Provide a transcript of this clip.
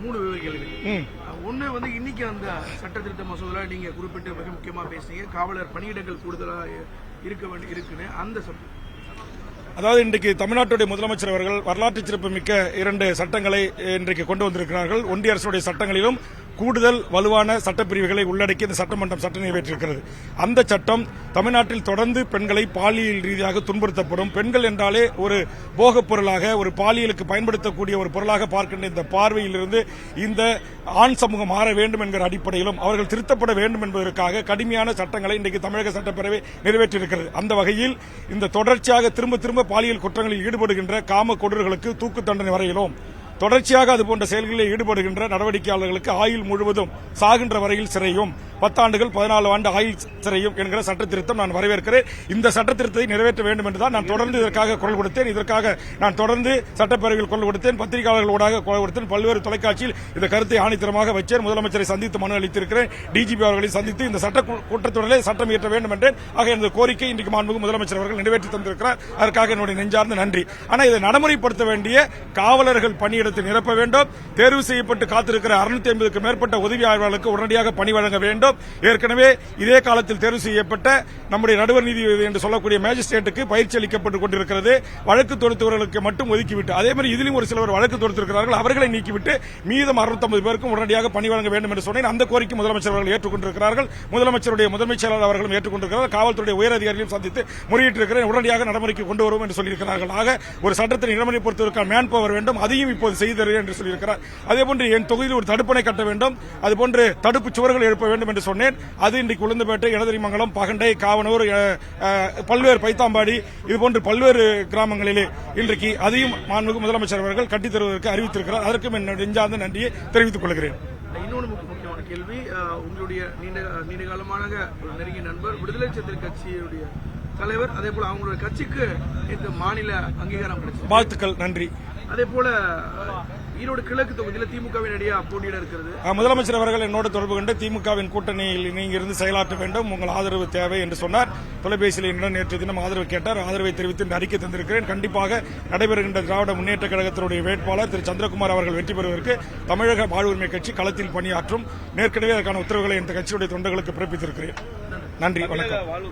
3 கேள்வி. ஒன்று வந்து இன்னைக்கு அந்த சட்ட திருத்த மசோதாவில் நீங்க குறிப்பிட்டு மிக முக்கியமாக பேசுனீங்க, காவலர் பணியிடங்கள் கூடுதலாக இருக்குன்னு. அந்த சட்டம் அதாவது இன்றைக்கு தமிழ்நாட்டுடைய முதலமைச்சர் அவர்கள் வரலாற்று சிறப்பு மிக்க 2 சட்டங்களை இன்றைக்கு கொண்டு வந்திருக்கிறார்கள். ஒன்றிய அரசுடைய சட்டங்களிலும் கூடுதல் வலுவான சட்டப்பிரிவுகளை உள்ளடக்கி இந்த சட்டமன்றம் சட்டம் நிறைவேற்றிருக்கிறது. அந்த சட்டம் தமிழ்நாட்டில் தொடர்ந்து பெண்களை பாலியல் ரீதியாக துன்புறுத்தப்படும், பெண்கள் என்றாலே ஒரு போகப் பொருளாக, ஒரு பாலியலுக்கு பயன்படுத்தக்கூடிய ஒரு பொருளாக பார்க்கின்ற இந்த பார்வையிலிருந்து இந்த ஆண் சமூகம் மாற வேண்டும் என்கிற அடிப்படையிலும் அவர்கள் திருத்தப்பட வேண்டும் என்பதற்காக கடுமையான சட்டங்களை இன்றைக்கு தமிழக சட்டப்பேரவை நிறைவேற்றியிருக்கிறது. அந்த வகையில் இந்த தொடர்ச்சியாக திரும்ப திரும்ப பாலியல் குற்றங்களில் ஈடுபடுகின்ற காம கொடூரர்களுக்கு தூக்கு தண்டனை வரையிலும், தொடர்ச்சியாக அதுபோன்ற செயல்களில் ஈடுபடுகின்ற நடவடிக்கையாளர்களுக்கு ஆயுள் முழுவதும் சாகின்ற வரையில் சிறையும், 10 ஆண்டுகள் 14 ஆண்டு ஆயுள் சிறையும் என்கிற சட்ட திருத்தம் நான் வரவேற்கிறேன். இந்த சட்ட திருத்தத்தை நிறைவேற்ற வேண்டும் என்றுதான் நான் தொடர்ந்து இதற்காக குரல் கொடுத்தேன். இதற்காக நான் தொடர்ந்து சட்டப்பேரவையில் குரல் கொடுத்தேன், பத்திரிகையாளர்களோடாக குரல் கொடுத்தேன், பல்வேறு தொலைக்காட்சியில் இந்த கருத்தை ஆணித்தரமாக வச்சேன். முதலமைச்சரை சந்தித்து மனு அளித்திருக்கிறேன், டிஜிபி அவர்களை சந்தித்து இந்த சட்ட கூட்டத்தொடரிலே சட்டம் இயற்ற வேண்டும் என்றேன். ஆக இந்த கோரிக்கை இன்றைக்கு மாண்புமிகு முதலமைச்சர் அவர்கள் நிறைவேற்றி தந்திருக்கிறார். அதற்காக என்னுடைய நெஞ்சார்ந்த நன்றி. ஆனால் இதை நடைமுறைப்படுத்த வேண்டிய காவலர்கள் பணியிடத்தை நிரப்ப வேண்டும். தேர்வு செய்யப்பட்டு காத்திருக்கிற 650க்கும் மேற்பட்ட உதவி ஆய்வாளர்களுக்கு உடனடியாக பணி வழங்க வேண்டும். ஏற்கனவே இதே காலத்தில் தேர்வு செய்யப்பட்ட நம்முடைய நடுவர் நீதி என்று சொல்லக்கூடிய மேஜிஸ்ட்ரேட்டுக்கு பயிற்சி அளிக்கப்பட்டுக் கொண்டிருக்கிறது. வழக்கு தொடுத்தவர்களுக்கு மட்டும் ஒதுக்கிவிட்டு, அதே மாதிரி இதிலும் ஒரு சிலர் வழக்கு தொடுத்திருக்கிறார்கள், அவர்களை நீக்கிவிட்டு மீதம் 650 பேருக்கும் உடனடியாக பணி வழங்க வேண்டும் என்று சொன்னேன். அந்த கோரிக்கை முதலமைச்சர் அவர்கள் ஏற்றுக்கொண்டிருக்கிறார்கள். முதலமைச்சருடைய முதன்மைச் செயலாளர் அவர்களும் ஏற்றுக்கொண்டிருக்கிறார். காவல்துறை உயர் அதிகாரிகளும் சந்தித்து முறையிட்டிருக்கிறேன், உடனடியாக நடைமுறைக்கு கொண்டு வருவோம் என்று சொல்லியிருக்கிறார்கள். ஆக ஒரு சட்டத்தை நடைமுறைப்படுத்துவதற்கான மேன் பவர் வேண்டும், அதையும் இப்போது செய்தரு என்று சொல்லியிருக்கிறார். அதேபோன்று என் தொகுதியில் ஒரு தடுப்பணை கட்ட வேண்டும், அதுபோன்று தடுப்பு சுவர்கள் எழுப்ப வேண்டும் என்று சொன்னேன். அது இன்றைக்கு உளுந்தப்பேட்டை, இடதரிமங்கலம், பகண்டை, காவனூர், பல்வேறு பைத்தாம்பாடி இதுபோன்று பல்வேறு கிராமங்களிலே இன்றைக்கு அதையும் மாண்புமிகு முதலமைச்சர் அவர்கள் கட்டித் தருவதற்கு அறிவித்திருக்கிறார். அதற்கும் என் நெஞ்சார்ந்த நன்றியை தெரிவித்துக் கொள்கிறேன். இன்னொரு முக்கியமான கேள்வி, உங்களுடைய நீண்ட காலமான ஒரு நெருங்கிய நண்பர், விடுதலை சிறுத்தைகள் கட்சியுடைய தலைவர், அதே போல அவங்களுடைய கட்சிக்கு இந்த மாநில அங்கீகாரம் கிடைச்சது, வாழ்த்துக்கள், நன்றி. அதே போல ஈரோடு கிழக்கு தொகுதியில் திமுகவினுடைய போட்டியிட இருக்கிறது. முதலமைச்சர் அவர்கள் என்னோடு தொடர்பு கொண்டு திமுகவின் கூட்டணியில் நீங்க இருந்து செயலாற்ற வேண்டும், உங்கள் ஆதரவு தேவை என்று சொன்னார். தொலைபேசியில் என்னுடன் நேற்று தினம் ஆதரவு கேட்டார். ஆதரவை தெரிவித்து அறிக்கை தந்திருக்கிறேன். கண்டிப்பாக நடைபெறுகின்ற திராவிட முன்னேற்ற கழகத்தினுடைய வேட்பாளர் திரு சந்திரகுமார் அவர்கள் வெற்றி பெறுவதற்கு தமிழக வாழ்வுரிமை கட்சி களத்தில் பணியாற்றும். ஏற்கனவே அதற்கான உத்தரவுகளை இந்த கட்சியுடைய தொண்டர்களுக்கு பிறப்பித்திருக்கிறேன். நன்றி, வணக்கம்.